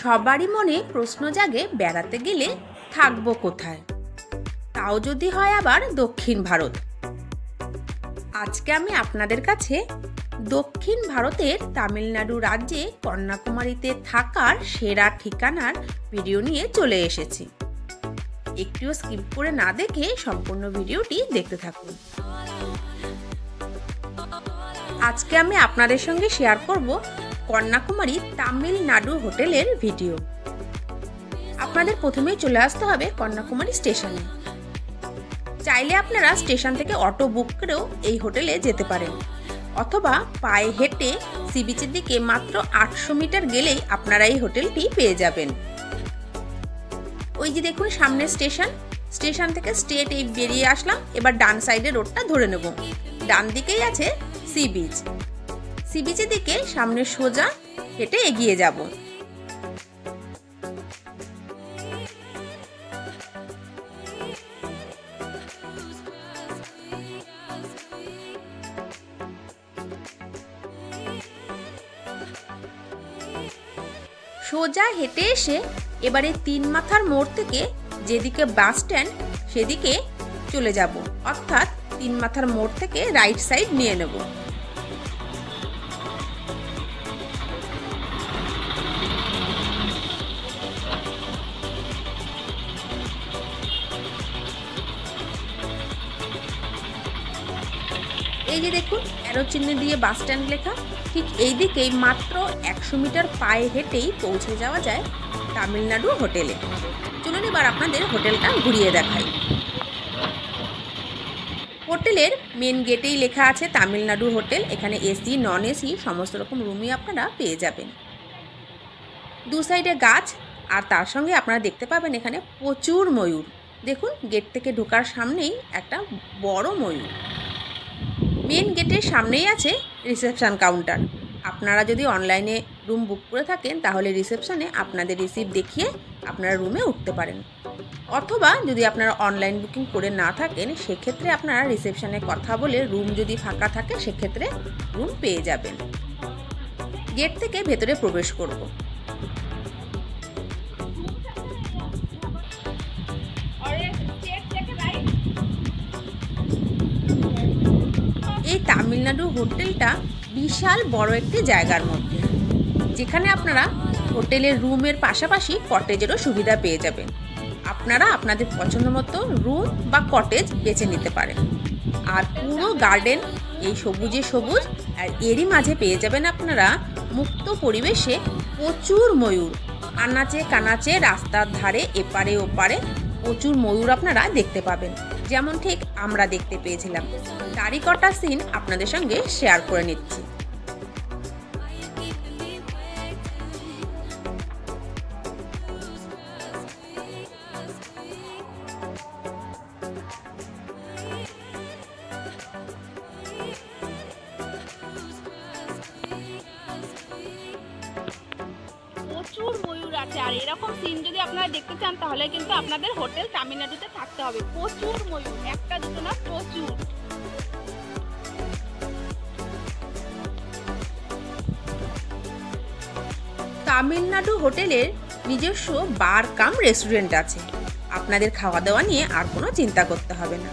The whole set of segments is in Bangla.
সবারই মনে প্রশ্ন জাগে বেড়াতে গেলে থাকবো কোথায়, তাও যদি হয় আবার দক্ষিণ ভারত। আজকে আমি আপনাদের কাছে দক্ষিণ ভারতের তামিলনাড়ু রাজ্যে কন্যাকুমারীতে থাকার সেরা ঠিকানার ভিডিও নিয়ে চলে এসেছি। একটুও স্কিপ করে না দেখে সম্পূর্ণ ভিডিওটি দেখতে থাকুন। আজকে আমি আপনাদের সঙ্গে শেয়ার করব কন্যাকুমারী তামিলনাড়ু হোটেলের ভিডিও। আপনাদের প্রথমেই চলে আসতে হবে কন্যাকুমারী স্টেশনে। চাইলে আপনারা স্টেশন থেকে অটো বুক করেও এই হোটেলে যেতে পারেন, অথবা পায়ে হেঁটে সি বিচের দিকে মাত্র 800 মিটার গেলেই আপনারা এই হোটেলটি পেয়ে যাবেন। ওই যে দেখুন সামনে স্টেশন থেকে স্ট্রেট এই বেরিয়ে আসলাম। এবার ডান সাইডে রোডটা ধরে নেব। ডান দিকেই আছে সি বিচ। সি বিচের দিকে সামনে সোজা হেঁটে এগিয়ে যাব। সোজা হেঁটে এসে এবারে 3 মাথার মোড় থেকে যেদিকে বাস স্ট্যান্ড সেদিকে চলে যাব, অর্থাৎ 3 মাথার মোড় থেকে রাইট সাইড নিয়ে নেব। এই যে দেখুন অ্যারো চিহ্ন দিয়ে বাস স্ট্যান্ড লেখা, ঠিক এই দিকেই মাত্র 100 মিটার পায়ে হেঁটেই পৌঁছে যাওয়া যায় তামিলনাড়ু হোটেলে। চলুন এবার আপনাদের হোটেলটা ঘুরিয়ে দেখাই। হোটেলের মেন গেটেই লেখা আছে তামিলনাড়ু হোটেল। এখানে এসি নন এসি সমস্ত রকম রুমই আপনারা পেয়ে যাবেন। দু সাইডে গাছ, আর তার সঙ্গে আপনারা দেখতে পাবেন এখানে প্রচুর ময়ূর। দেখুন গেট থেকে ঢোকার সামনেই একটা বড় ময়ূর। মেন গেটের সামনেই আছে রিসেপশন কাউন্টার। আপনারা যদি অনলাইনে রুম বুক করে থাকেন তাহলে রিসেপশনে আপনাদের রিসিপ্ট দেখিয়ে আপনারা রুমে উঠতে পারেন, অথবা যদি আপনারা অনলাইন বুকিং করে না থাকেন সেক্ষেত্রে আপনারা রিসেপশনে কথা বলে রুম যদি ফাঁকা থাকে সেক্ষেত্রে রুম পেয়ে যাবেন। গেট থেকে ভেতরে প্রবেশ করব। এই তামিলনাড়ু হোটেলটা বিশাল বড় একটি জায়গার মধ্যে, যেখানে আপনারা হোটেলের রুমের পাশাপাশি কটেজেরও সুবিধা পেয়ে যাবেন। আপনারা আপনাদের পছন্দ মতো রুম বা কটেজ বেছে নিতে পারেন। আর পুরো গার্ডেন এই সবুজে সবুজ, আর এরই মাঝে পেয়ে যাবেন আপনারা মুক্ত পরিবেশে প্রচুর ময়ূর। আনাচে কানাচে রাস্তার ধারে এপারে ওপারে প্রচুর ময়ূর আপনারা দেখতে পাবেন, যেমন ঠিক আমরা দেখতে পেয়েছিলাম। তারই কটা সিন আপনাদের সঙ্গে শেয়ার করে নিচ্ছি। প্রচুর ময়ূর আছে, আর এরকম সিন যদি আপনারা দেখতে চান তাহলে কিন্তু আপনাদের হোটেল তামিলনাড়ুতে থাকতে হবে। প্রচুর ময়ূর, একটা দুটো না, প্রচুর। তামিলনাড়ু হোটেলের নিজস্ব বার কাম রেস্টুরেন্ট আছে। আপনাদের খাওয়া দাওয়া নিয়ে আর কোনো চিন্তা করতে হবে না।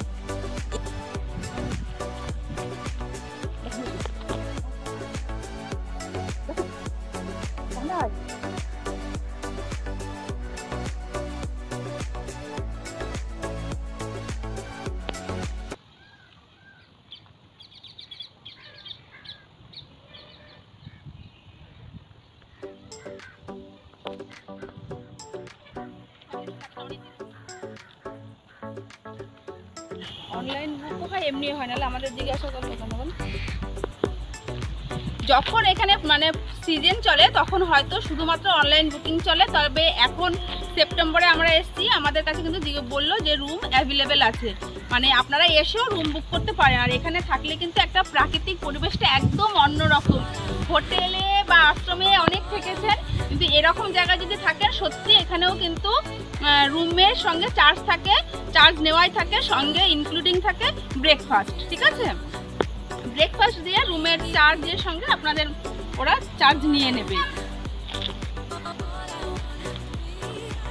অনলাইন বুকও হয়, এমনি হয়, নাহলে আমাদের জিজ্ঞাসা করবো তখন। যখন এখানে মানে সিজন চলে তখন হয়তো শুধুমাত্র অনলাইন বুকিং চলে, তবে এখন সেপ্টেম্বরে আমরা এসেছি, আমাদের কাছে কিন্তু বললো যে রুম অ্যাভেলেবেল আছে, মানে আপনারা এসেও রুম বুক করতে পারেন। আর এখানে থাকলে কিন্তু একটা প্রাকৃতিক পরিবেশটা একদম অন্যরকম। হোটেলে বা আশ্রমে অনেক থেকেছেন, কিন্তু এরকম জায়গায় যদি থাকেন সত্যি এখানেও কিন্তু রুমের সঙ্গে চার্জ থাকে, চার্জ নেওয়াই থাকে, সঙ্গে ইনক্লুডিং থাকে ব্রেকফাস্ট। ঠিক আছে, ব্রেকফাস্ট দিয়ে রুমের চার্জের সঙ্গে আপনাদের ওরা চার্জ নিয়ে নেবে।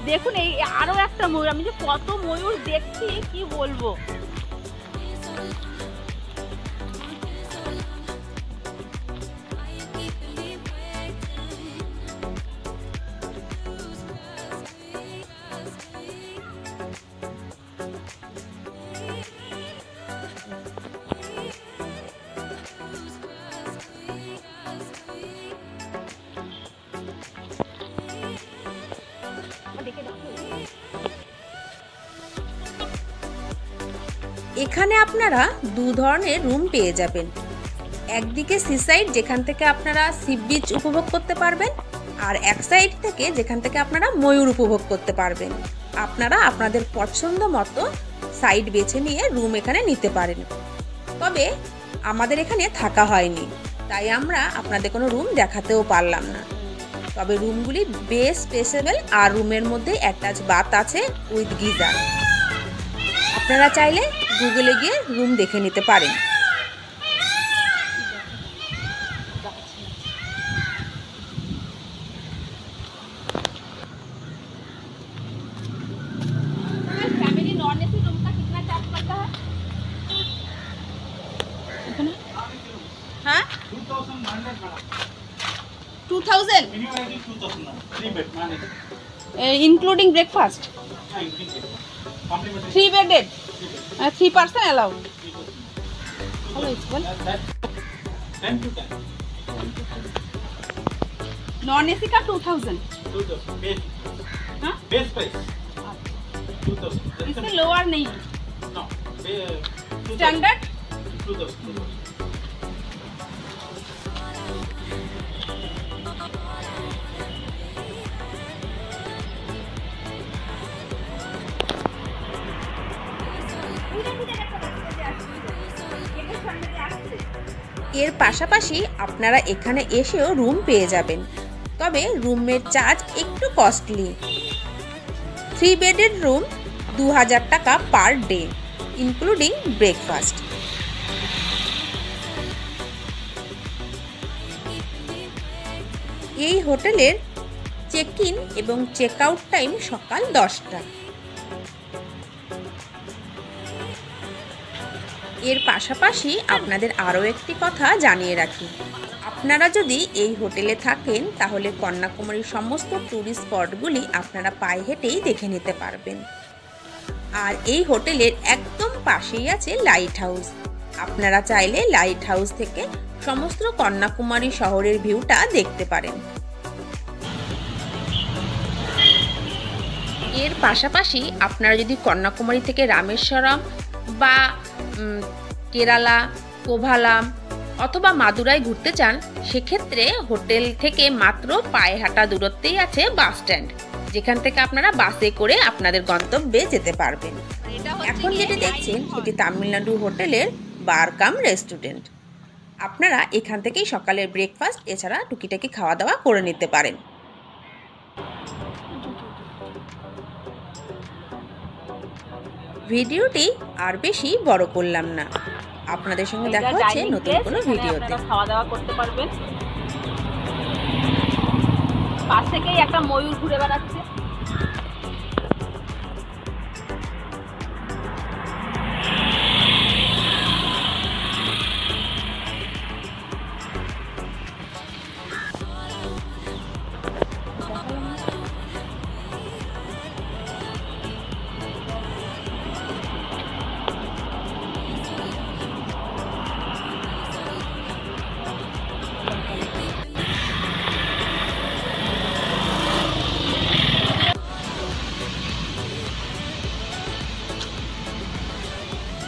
দেখুন এই আরো একটা ময়ূর, আমি যে কত ময়ূর দেখছি কি বলবো। এখানে আপনারা দু ধরনের রুম পেয়ে যাবেন। একদিকে সি সাইড, যেখান থেকে আপনারা সি বিচ উপভোগ করতে পারবেন, আর এক সাইড থেকে যেখান থেকে আপনারা ময়ূর উপভোগ করতে পারবেন। আপনারা আপনাদের পছন্দ মতো সাইড বেছে নিয়ে রুম এখানে নিতে পারেন। তবে আমাদের এখানে থাকা হয়নি, তাই আমরা আপনাদের কোনো রুম দেখাতেও পারলাম না। তবে রুমগুলি বেশ স্পেসেবল, আর রুমের মধ্যে অ্যাটাচ বাথ আছে উইথ গিজার। আপনারা চাইলে গুগলে গিয়ে রুম দেখে নিতে পারেন। फैमिली नॉन एसी रूम का कितना चार्ज पड़ता है? हाँ 2000 including breakfast 3 bedded 3 person allowed. Hello, it's well. 10 to 10. Non AC का 2000 base. हाँ Base price 2000. इससे लोअर नहीं है No. स्टैंडर्ड 2000. এর পাশাপাশি আপনারা এখানে এসেও রুম পেয়ে যাবেন, তবে রুমের চার্জ একটু কস্টলি। 3 বেডেড রুম 2000 টাকা পার ডে ইনক্লুডিং ব্রেকফাস্ট। এই হোটেলের চেক ইন এবং চেক আউট টাইম সকাল 10টা। এর পাশাপাশি আপনাদের আরও একটি কথা জানিয়ে রাখি, আপনারা যদি এই হোটেলে থাকেন তাহলে কন্যাকুমারীর সমস্ত ট্যুরিস্ট স্পটগুলি আপনারা পায়ে হেঁটেই দেখে নিতে পারবেন। আর এই হোটেলের একদম পাশেই আছে লাইট হাউস। আপনারা চাইলে লাইট হাউস থেকে সমস্ত কন্যাকুমারী শহরের ভিউটা দেখতে পারেন। এর পাশাপাশি আপনারা যদি কন্যাকুমারী থেকে রামেশ্বরম বা কেরালা, কোভালাম অথবা মাদুরাই ঘুরতে চান, সেক্ষেত্রে হোটেল থেকে মাত্র পায়ে হাঁটা দূরত্বেই আছে বাস স্ট্যান্ড, যেখান থেকে আপনারা বাসে করে আপনাদের গন্তব্যে যেতে পারবেন। এখন যেটি দেখছেন সেটি তামিলনাড়ু হোটেলের বার কাম রেস্টুরেন্ট। আপনারা এখান থেকেই সকালের ব্রেকফাস্ট এছাড়া টুকিটাকি খাওয়া দাওয়া করে নিতে পারেন। ভিডিওটি আর বেশি বড় করলাম না, আপনাদের সঙ্গে দেখা হচ্ছে নতুন কোনো ভিডিওতে। খাওয়া দাওয়া করতে পারবেন। পাশ থেকেই একটা ময়ূর ঘুরে বেড়াচ্ছে।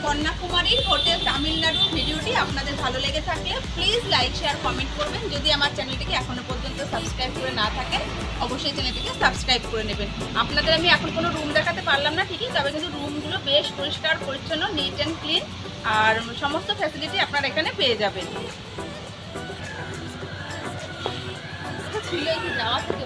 কন্যাকুমারীর হোটেল তামিলনাড়ুর ভিডিওটি আপনাদের ভালো লেগে থাকলে প্লিজ লাইক, শেয়ার, কমেন্ট করবেন। যদি আমার চ্যানেলটিকে এখনো পর্যন্ত সাবস্ক্রাইব করে না থাকেন অবশ্যই চ্যানেলটিকে সাবস্ক্রাইব করে নেবেন। আপনাদের আমি এখন কোনো রুম দেখাতে পারলাম না ঠিকই, তবে কিন্তু রুমগুলো বেশ পরিষ্কার পরিচ্ছন্ন, নিট অ্যান্ড ক্লিন, আর সমস্ত ফ্যাসিলিটি আপনারা এখানে পেয়ে যাবেন। ছিল যাওয়া থেকে